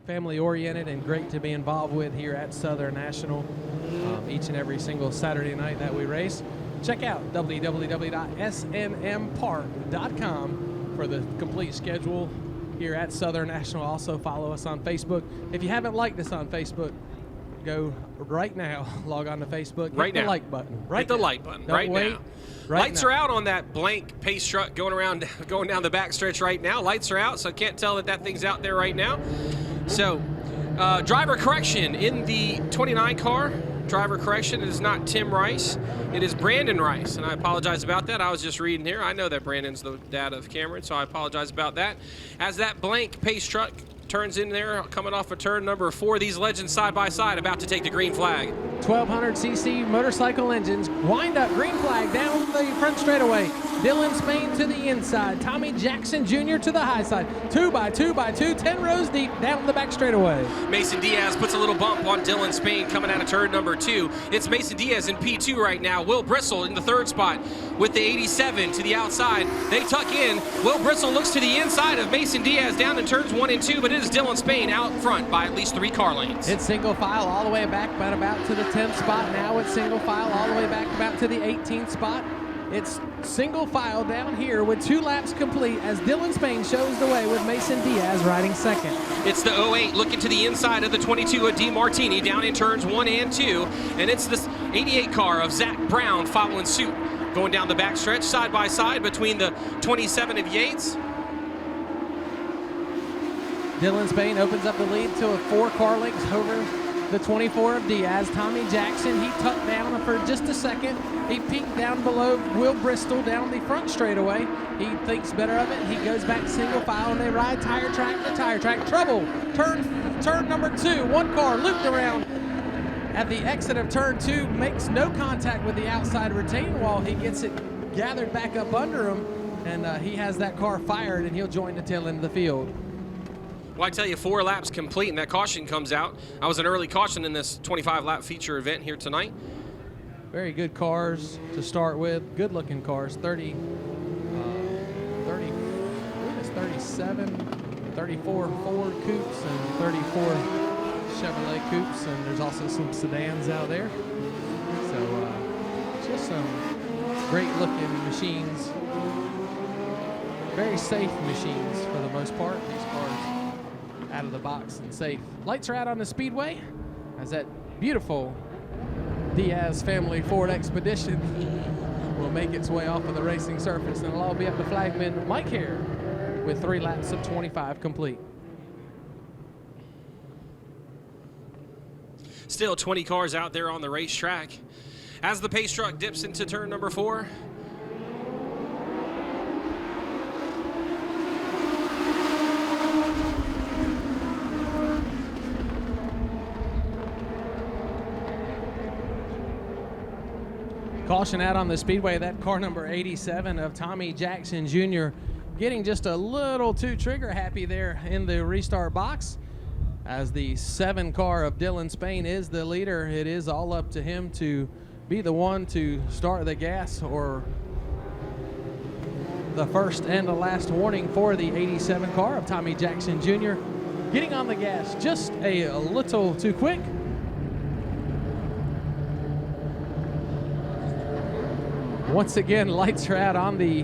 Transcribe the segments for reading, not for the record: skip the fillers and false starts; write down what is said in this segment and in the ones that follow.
family-oriented and great to be involved with here at Southern National each and every single Saturday night that we race. Check out www.snmpark.com for the complete schedule here at Southern National. Also follow us on Facebook. If you haven't liked us on Facebook, go right now, log on to Facebook, hit the like button. Hit the like button right now. Lights are out on that blank pace truck going down the backstretch right now. Lights are out, so can't tell that thing's out there right now. So, driver correction in the 29 car. Driver correction, it is not Tim Rice, it is Brandon Rice, and I apologize about that. I was just reading here. I know that Brandon's the dad of Cameron, so I apologize about that. As that blank pace truck turns in there, coming off of turn number 4, these legends side by side about to take the green flag. 1200cc motorcycle engines wind up, green flag down the front straightaway. Dylan Spain to the inside, Tommy Jackson Jr. to the high side. 2x2x2, 10 rows deep down the back straightaway. Mason Diaz puts a little bump on Dylan Spain coming out of turn number 2. It's Mason Diaz in P2 right now. Will Bristol in the 3rd spot with the 87 to the outside. They tuck in. Will Bristol looks to the inside of Mason Diaz down in turns 1 and 2, but it is Dylan Spain out front by at least 3 car lanes. It's single file all the way back about to the 10th spot. Now it's single file all the way back about to the 18th spot. It's single file down here with 2 laps complete as Dylan Spain shows the way with Mason Diaz riding second. It's the 08 looking to the inside of the 22 of DeMartini down in turns 1 and 2. And it's this 88 car of Zach Brown following suit, going down the backstretch side by side between the 27 of Yates. Dylan Spain opens up the lead to a 4 car lengths over the 24 of Diaz. Tommy Jackson, he tucked down for just a second. He peeked down below Will Bristol down the front straightaway. He thinks better of it. He goes back single file and they ride tire track to tire track. Trouble, turn number 2. 1 car looped around at the exit of turn 2, makes no contact with the outside retaining wall. He gets it gathered back up under him, and he has that car fired, and he'll join the tail end of the field. Well, I tell you, 4 laps complete, and that caution comes out. I was an early caution in this 25-lap feature event here tonight. Very good cars to start with. Good-looking cars. 37, 34 Ford Coupes and 34 Chevrolet Coupes, and there's also some sedans out there. So just some great-looking machines. Very safe machines for the most part. These cars out of the box and safe. Lights are out on the speedway as that beautiful Diaz family Ford Expedition will make its way off of the racing surface, and it'll all be up to flagman Mike Hare with 3 laps of 25 complete. Still 20 cars out there on the racetrack. As the pace truck dips into turn number 4, caution out on the speedway, that car number 87 of Tommy Jackson Jr. getting just a little too trigger happy there in the restart box. As the 7 car of Dylan Spain is the leader, it is all up to him to be the one to start the gas, or the first and the last warning for the 87 car of Tommy Jackson Jr. Getting on the gas just a little too quick. Once again, lights are out on the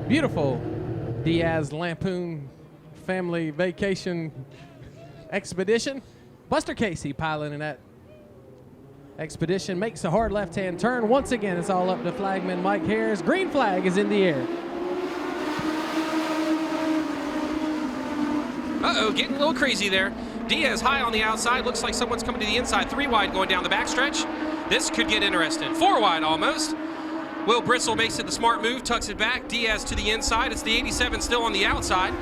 beautiful Diaz Lampoon family vacation expedition. Buster Casey piloting that expedition, makes a hard left-hand turn. Once again, it's all up to flagman Mike Harris. Green flag is in the air. Uh-oh, getting a little crazy there. Diaz high on the outside. Looks like someone's coming to the inside. 3 wide going down the backstretch. This could get interesting. 4 wide almost. Will Bristol makes it the smart move, tucks it back. Diaz to the inside. It's the 87 still on the outside.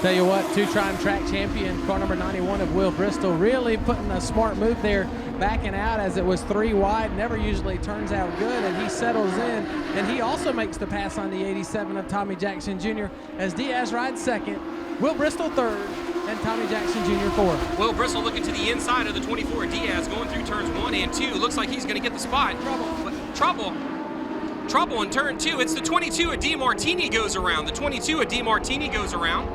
Tell you what, 2-time track champion, car number 91 of Will Bristol, really putting a smart move there, backing out as it was 3 wide. Never usually turns out good, and he settles in. And he also makes the pass on the 87 of Tommy Jackson Jr. as Diaz rides second, Will Bristol third, and Tommy Jackson Jr. fourth. Will Bristol looking to the inside of the 24. Diaz going through turns 1 and 2. Looks like he's going to get the spot. Trouble in turn 2. It's the 22 of DeMartini goes around. The 22 of DeMartini goes around.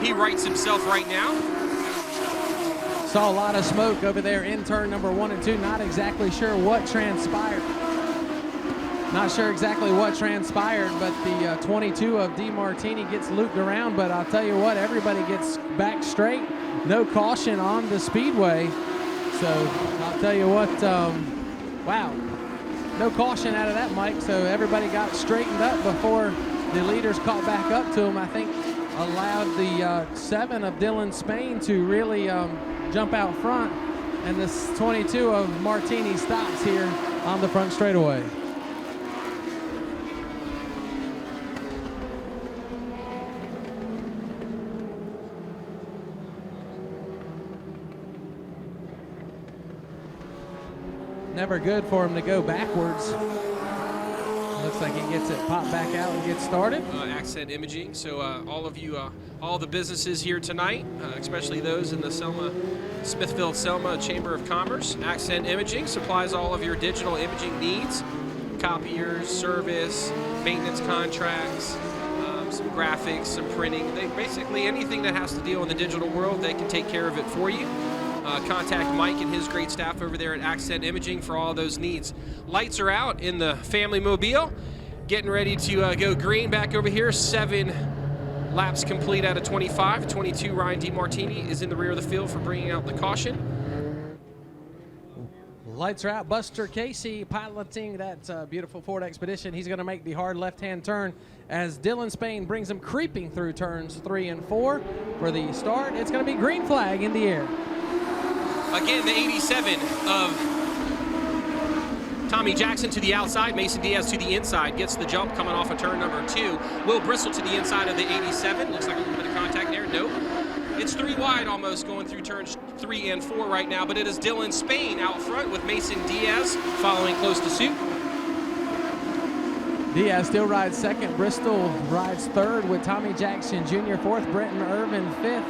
He rights himself right now. Saw a lot of smoke over there in turn number 1 and 2. Not exactly sure what transpired. Not sure exactly what transpired, but the 22 of DeMartini gets looped around. But I'll tell you what, everybody gets back straight. No caution on the speedway. So I'll tell you what, wow, no caution out of that, Mike. So everybody got straightened up before the leaders caught back up to him. I think allowed the 7 of Dylan Spain to really jump out front, and this 22 of Martini stops here on the front straightaway. Never good for him to go backwards. Looks like he gets it popped back out and gets started. Accent Imaging. So all of you, all the businesses here tonight, especially those in the Smithfield-Selma Chamber of Commerce, Accent Imaging supplies all of your digital imaging needs, copiers, service, maintenance contracts, some graphics, some printing. Basically anything that has to deal in the digital world, they can take care of it for you. Contact Mike and his great staff over there at Accent Imaging for all those needs. Lights are out in the family mobile. Getting ready to go green back over here. 7 laps complete out of 25. 22, Ryan DeMartini is in the rear of the field for bringing out the caution. Lights are out. Buster Casey piloting that beautiful Ford Expedition. He's going to make the hard left-hand turn as Dylan Spain brings him creeping through turns 3 and 4 for the start. It's going to be green flag in the air. Again, the 87 of Tommy Jackson to the outside. Mason Diaz to the inside. Gets the jump coming off of turn number 2. Will Bristol to the inside of the 87. Looks like a little bit of contact there. Nope. It's 3 wide almost going through turns 3 and 4 right now, but it is Dylan Spain out front with Mason Diaz following close to suit. Diaz still rides second. Bristol rides third with Tommy Jackson Jr. fourth. Brenton Irvin fifth.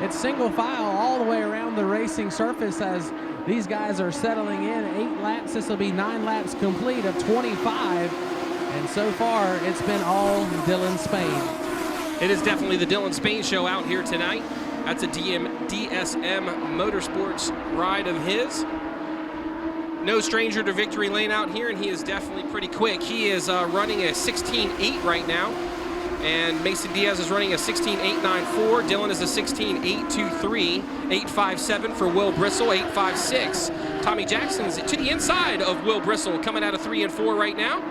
It's single file all the way around the racing surface as these guys are settling in. 8 laps. This will be 9 laps complete of 25. And so far, it's been all Dylan Spain. It is definitely the Dylan Spain show out here tonight. That's a DSM Motorsports ride of his. No stranger to victory lane out here, and he is definitely pretty quick. He is running a 16.8 right now, and Mason Diaz is running a 16.894. Dylan is a 16.823. 8.57 for Will Bristol, 8.56. Tommy Jackson's to the inside of Will Bristol, coming out of 3 and 4 right now.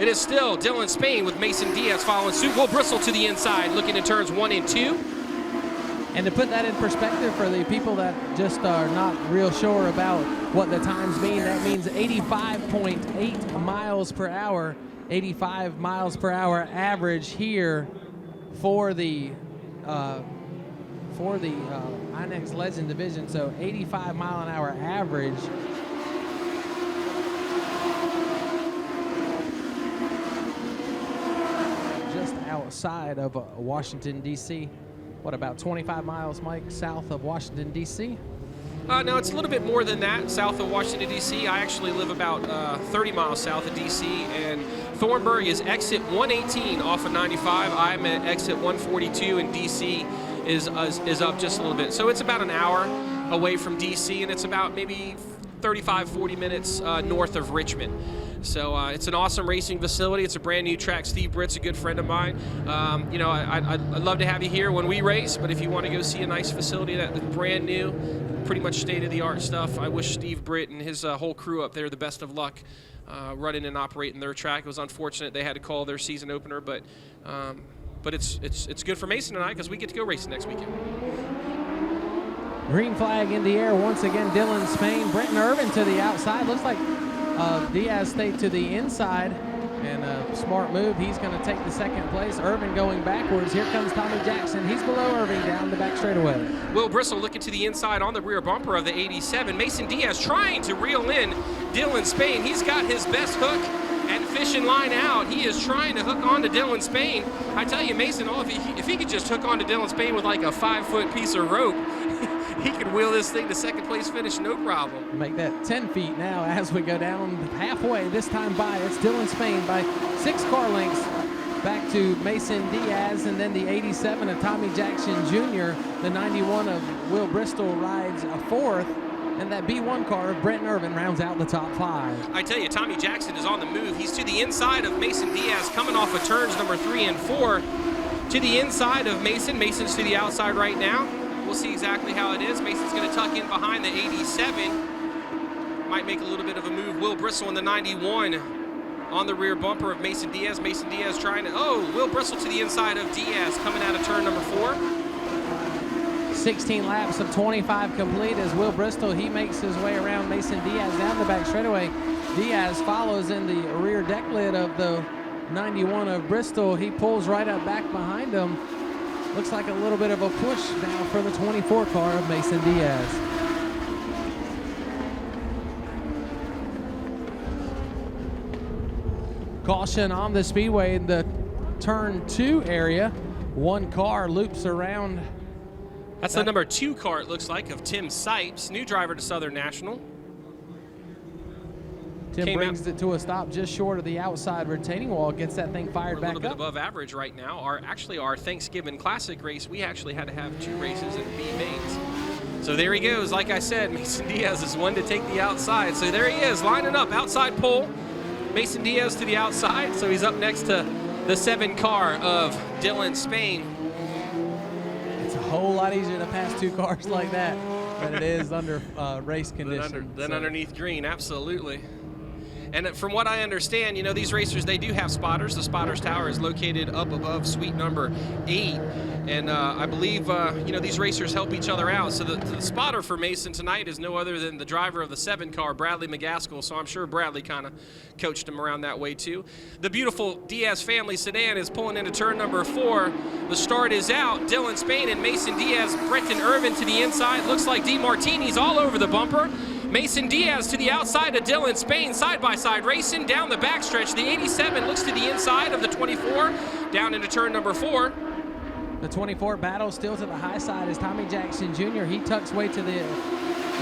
It is still Dylan Spain with Mason Diaz following suit. Will Bristol to the inside, looking at turns 1 and 2. And to put that in perspective for the people that just are not real sure about what the times mean, that means 85.8 miles per hour, 85 miles per hour average here for the INEX Legend Division. So 85 mile an hour average. Just outside of Washington, D.C. What, about 25 miles, Mike, south of Washington, D.C.? No, it's a little bit more than that, south of Washington, D.C. I actually live about 30 miles south of D.C., and Thornburg is exit 118 off of 95. I'm at exit 142, and D.C. is up just a little bit. So it's about an hour away from D.C., and it's about maybe 35, 40 minutes north of Richmond. So it's an awesome racing facility. It's a brand new track. Steve Britt's a good friend of mine. You know, I'd love to have you here when we race, but if you want to go see a nice facility that's brand new, pretty much state-of-the-art stuff, I wish Steve Britt and his whole crew up there the best of luck running and operating their track. It was unfortunate they had to call their season opener, but it's good for Mason and I because we get to go racing next weekend. Green flag in the air once again. Dylan Spain, Brenton Irvin to the outside. Looks like Diaz stayed to the inside, and a smart move. He's going to take the second place. Irvin going backwards. Here comes Tommy Jackson. He's below Irvin down the back straightaway. Will Bristol looking to the inside on the rear bumper of the 87. Mason Diaz trying to reel in Dylan Spain. He's got his best hook and fishing line out. He is trying to hook on to Dylan Spain. I tell you, Mason, if he could just hook on to Dylan Spain with like a 5-foot piece of rope, he could wheel this thing to second place finish, no problem. Make that 10 feet now as we go down halfway. This time by, it's Dylan Spain by 6 car lengths back to Mason Diaz, and then the 87 of Tommy Jackson Jr. The 91 of Will Bristol rides a fourth, and that B1 car of Brenton Irvin rounds out the top 5. I tell you, Tommy Jackson is on the move. He's to the inside of Mason Diaz, coming off of turns number 3 and 4. To the inside of Mason. Mason's to the outside right now. We'll see exactly how it is. Mason's going to tuck in behind the 87. Might make a little bit of a move. Will Bristol in the 91 on the rear bumper of Mason Diaz. Mason Diaz trying to, Will Bristol to the inside of Diaz coming out of turn number 4. 16 laps of 25 complete as Will Bristol, he makes his way around Mason Diaz down the back straightaway. Diaz follows in the rear deck lid of the 91 of Bristol. He pulls right up back behind him. Looks like a little bit of a push now for the 24 car of Mason Diaz. Caution on the speedway in the turn 2 area. One car loops around. That's the number 2 car, it looks like, of Tim Sipes, new driver to Southern National. Tim brings it to a stop just short of the outside retaining wall, gets that thing fired back up. A little bit above average right now. Our Thanksgiving Classic race, we actually had to have 2 races in B mains. So there he goes. Like I said, Mason Diaz is one to take the outside. So there he is, lining up, outside pole. Mason Diaz to the outside, so he's up next to the 7 car of Dylan Spain. It's a whole lot easier to pass 2 cars like that than it is under race conditions. Than underneath green, absolutely. And from what I understand, these racers, they do have spotters. The spotters tower is located up above suite number 8. And I believe, these racers help each other out. So the spotter for Mason tonight is no other than the driver of the 7 car, Bradley McGaskill. So I'm sure Bradley kind of coached him around that way too. The beautiful Diaz family sedan is pulling into turn number 4. The start is out. Dylan Spain and Mason Diaz, Brenton Irvin to the inside. Looks like DeMartini's all over the bumper. Mason Diaz to the outside of Dylan Spain, side-by-side racing down the backstretch. The 87 looks to the inside of the 24, down into turn number 4. The 24 battle still to the high side as Tommy Jackson Jr. He tucks way to the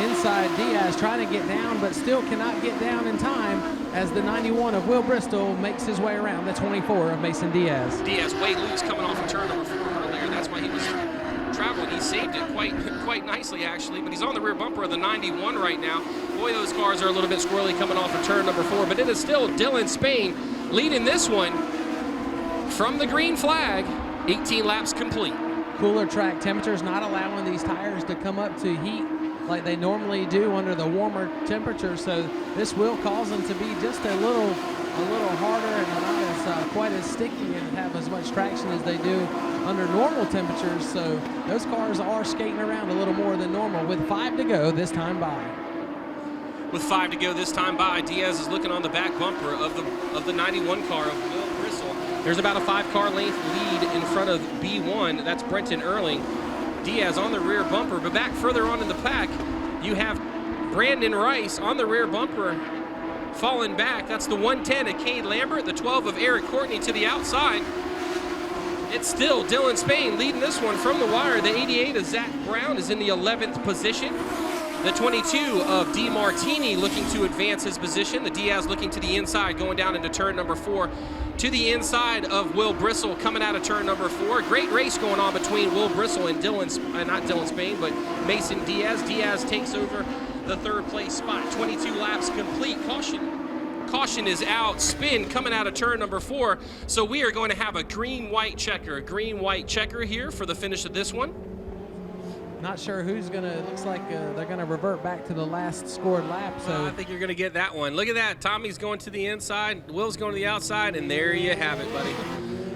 inside. Diaz trying to get down, but still cannot get down in time as the 91 of Will Bristol makes his way around the 24 of Mason Diaz. Diaz way loose coming off of turn number 4 earlier. That's why he was traveling. He saved it quite nicely, actually, but he's on the rear bumper of the 91 right now. Boy, those cars are a little bit squirrely coming off of turn number 4, but it is still Dylan Spain leading this one from the green flag. 18 laps complete. Cooler track temperatures not allowing these tires to come up to heat like they normally do under the warmer temperatures, so this will cause them to be just a little harder and not as quite as sticky and have as much traction as they do under normal temperatures. So those cars are skating around a little more than normal with 5 to go this time by. With 5 to go this time by, Diaz is looking on the back bumper of the 91 car of Will Bristol. There's about a 5-car length lead in front of B1. That's Brenton Earling. Diaz on the rear bumper, but back further on in the pack, you have Brandon Rice on the rear bumper, falling back. That's the 110 of Cade Lambert, the 12 of Eric Courtney to the outside. It's still Dylan Spain leading this one from the wire. The 88 of Zach Brown is in the 11th position. The 22 of DeMartini looking to advance his position. The Diaz looking to the inside, going down into turn number 4. To the inside of Will Bristol coming out of turn number 4. Great race going on between Will Bristol and not Dylan Spain, but Mason Diaz. Diaz takes over the 3rd place spot. 22 laps complete. Caution is out. Spin coming out of turn number 4. So we are going to have a green-white checker here for the finish of this one. Not sure who's going to, it looks like they're going to revert back to the last scored lap. So I think you're going to get that one. Look at that. Tommy's going to the inside. Will's going to the outside, and there you have it, buddy.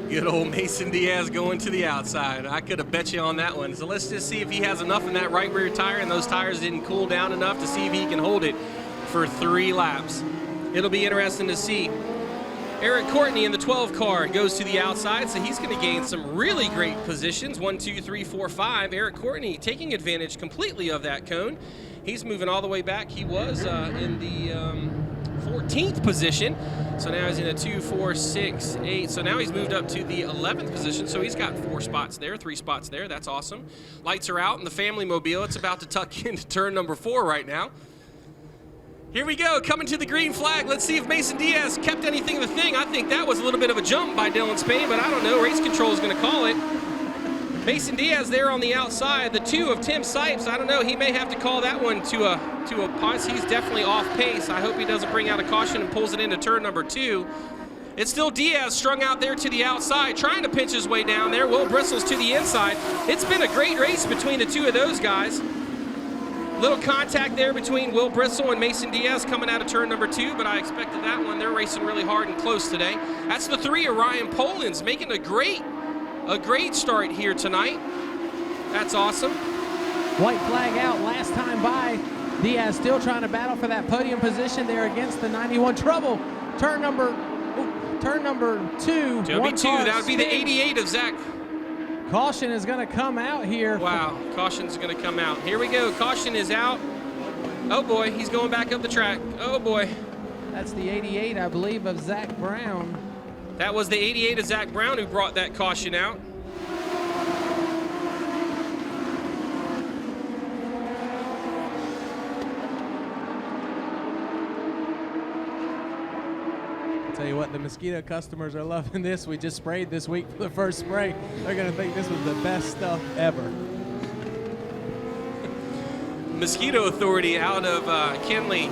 Good old Mason Diaz going to the outside. I could have bet you on that one. So let's just see if he has enough in that right rear tire, and those tires didn't cool down enough to see if he can hold it for 3 laps. It'll be interesting to see. Eric Courtney in the 12 car goes to the outside, so he's going to gain some really great positions. 1, 2, 3, 4, 5. Eric Courtney taking advantage completely of that cone. He's moving all the way back. He was in the 14th position, so now he's in a 2, 4, 6, 8. So now he's moved up to the 11th position, so he's got 4 spots there, 3 spots there. That's awesome. Lights are out in the family mobile. It's about to tuck into turn number 4 right now. Here we go, coming to the green flag. Let's see if Mason Diaz kept anything of the thing. I think that was a little bit of a jump by Dylan Spain, but I don't know. Race control is going to call it. Mason Diaz there on the outside. The 2 of Tim Sipes, I don't know. He may have to call that one to a pause. He's definitely off pace. I hope he doesn't bring out a caution and pulls it into turn number 2. It's still Diaz strung out there to the outside, trying to pinch his way down there. Will Bristol's to the inside. It's been a great race between the 2 of those guys. Little contact there between Will Bristol and Mason Diaz coming out of turn number 2, but I expected that one. They're racing really hard and close today. That's the 3 of Ryan Poland's making a great start here tonight. That's awesome. White flag out last time by. Diaz still trying to battle for that podium position there against the 91 trouble. Turn number 2. That would be the 88 of Zach. Caution is going to come out here. Wow, caution's going to come out. Here we go, caution is out. Oh boy, he's going back up the track. Oh boy. That's the 88, I believe, of Zach Brown. That was the 88 of Zach Brown who brought that caution out. Tell you what, the mosquito customers are loving this. We just sprayed this week for the first spray. They're going to think this was the best stuff ever. Mosquito Authority out of Kenley,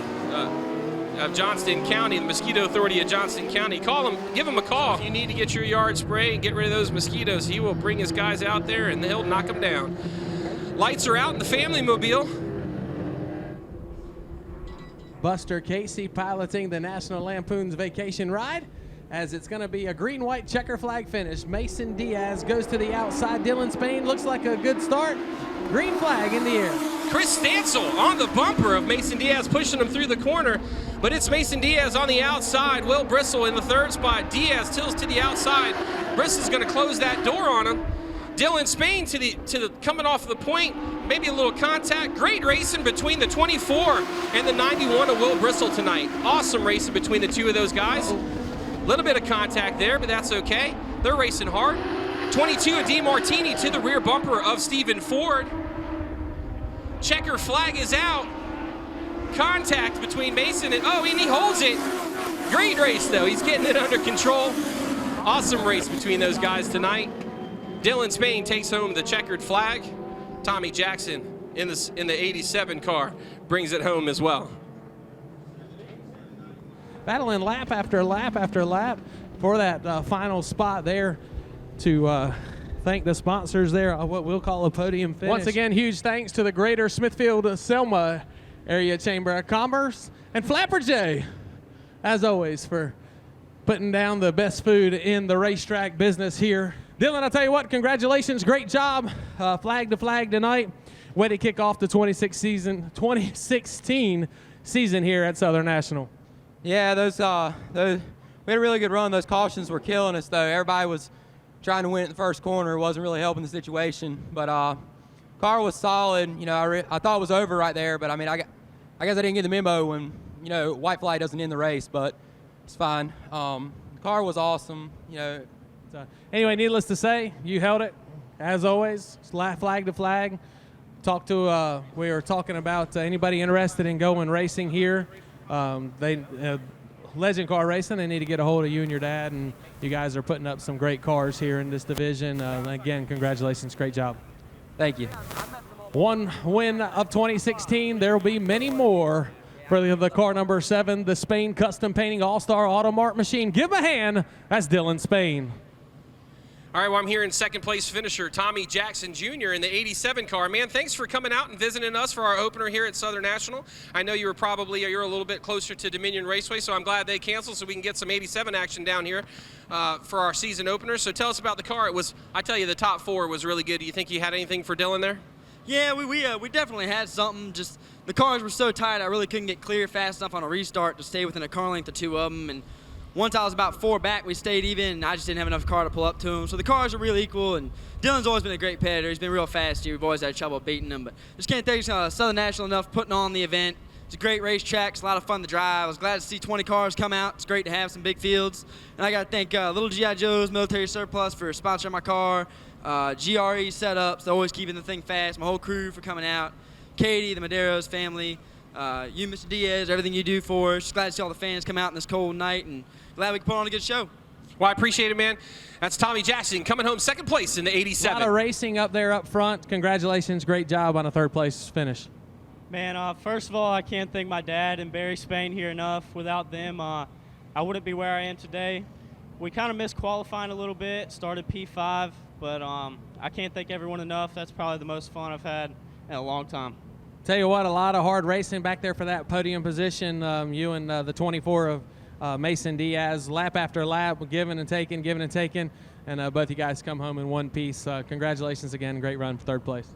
of Johnston County, the Mosquito Authority of Johnston County. Call him, give him a call. If you need to get your yard sprayed and get rid of those mosquitoes, he will bring his guys out there and he'll knock them down. Lights are out in the family mobile. Buster Casey piloting the National Lampoon's Vacation Ride, as it's going to be a green-white checker flag finish. Mason Diaz goes to the outside. Dylan Spain looks like a good start. Green flag in the air. Chris Stansel on the bumper of Mason Diaz, pushing him through the corner, but it's Mason Diaz on the outside. Will Bristol in the 3rd spot. Diaz tilts to the outside. Bristol's going to close that door on him. Dylan Spain to the coming off the point, maybe a little contact. Great racing between the 24 and the 91 of Will Bristol tonight. Awesome racing between the 2 of those guys. A little bit of contact there, but that's okay. They're racing hard. 22 of DeMartini to the rear bumper of Stephen Ford. Checker flag is out. Contact between Mason and he holds it. Great race though. He's getting it under control. Awesome race between those guys tonight. Dylan Spain takes home the checkered flag. Tommy Jackson in the 87 car brings it home as well. Battling lap after lap after lap for that final spot there to thank the sponsors there, what we'll call a podium finish. Once again, huge thanks to the Greater Smithfield-Selma Area Chamber of Commerce and Flapper J, as always, for putting down the best food in the racetrack business here. Dylan, I'll tell you what, congratulations, great job. Flag to flag tonight. Way to kick off the 2016 season here at Southern National. Yeah, we had a really good run. Those cautions were killing us, though. Everybody was trying to win at the first corner. It wasn't really helping the situation. But car was solid. You know, I thought it was over right there, but I mean, I guess I didn't get the memo when, you know, white flag doesn't end the race, but it's fine. The car was awesome, you know. So, anyway, needless to say, you held it, as always, flag to flag. We were talking about anybody interested in going racing here. Legend Car Racing, they need to get a hold of you and your dad, and you guys are putting up some great cars here in this division. Again, congratulations, great job. Thank you. One win of 2016. There will be many more for the car number 7, the Spain Custom Painting All-Star Auto Mart Machine. Give a hand. That's Dylan Spain. All right, well, I'm here in second place finisher, Tommy Jackson Jr. in the 87 car. Man, thanks for coming out and visiting us for our opener here at Southern National. I know you're a little bit closer to Dominion Raceway, so I'm glad they canceled so we can get some 87 action down here for our season opener. So tell us about the car. I tell you, the top 4 was really good. Do you think you had anything for Dylan there? Yeah, we definitely had something. Just the cars were so tight, I really couldn't get clear fast enough on a restart to stay within a car length of 2 of them. And once I was about 4 back, we stayed even, and I just didn't have enough car to pull up to him. So the cars are really equal, and Dylan's always been a great competitor. He's been real fast here. We've always had trouble beating him, but just can't thank Southern National enough putting on the event. It's a great racetrack. It's a lot of fun to drive. I was glad to see 20 cars come out. It's great to have some big fields. And I got to thank Little G.I. Joe's Military Surplus for sponsoring my car, GRE Setups, always keeping the thing fast, my whole crew for coming out, Katie, the Madero's family, You, Mr. Diaz, everything you do for us. Just glad to see all the fans come out on this cold night, and glad we can put on a good show. Well, I appreciate it, man. That's Tommy Jackson coming home second place in the 87. A lot of racing up there up front. Congratulations. Great job on a third place finish. Man, first of all, I can't thank my dad and Barry Spain here enough. Without them, I wouldn't be where I am today. We kind of missed qualifying a little bit, started P5, but I can't thank everyone enough. That's probably the most fun I've had in a long time. Tell you what, a lot of hard racing back there for that podium position. You and the 24 of Mason Diaz, lap after lap, giving and taking, and both you guys come home in one piece. Congratulations again, great run for third place.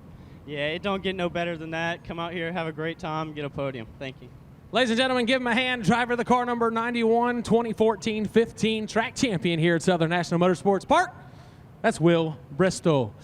Yeah, it don't get no better than that. Come out here, have a great time, get a podium. Thank you. Ladies and gentlemen, give him a hand. Driver of the car number 91, 2014-15 track champion here at Southern National Motorsports Park. That's Will Bristol.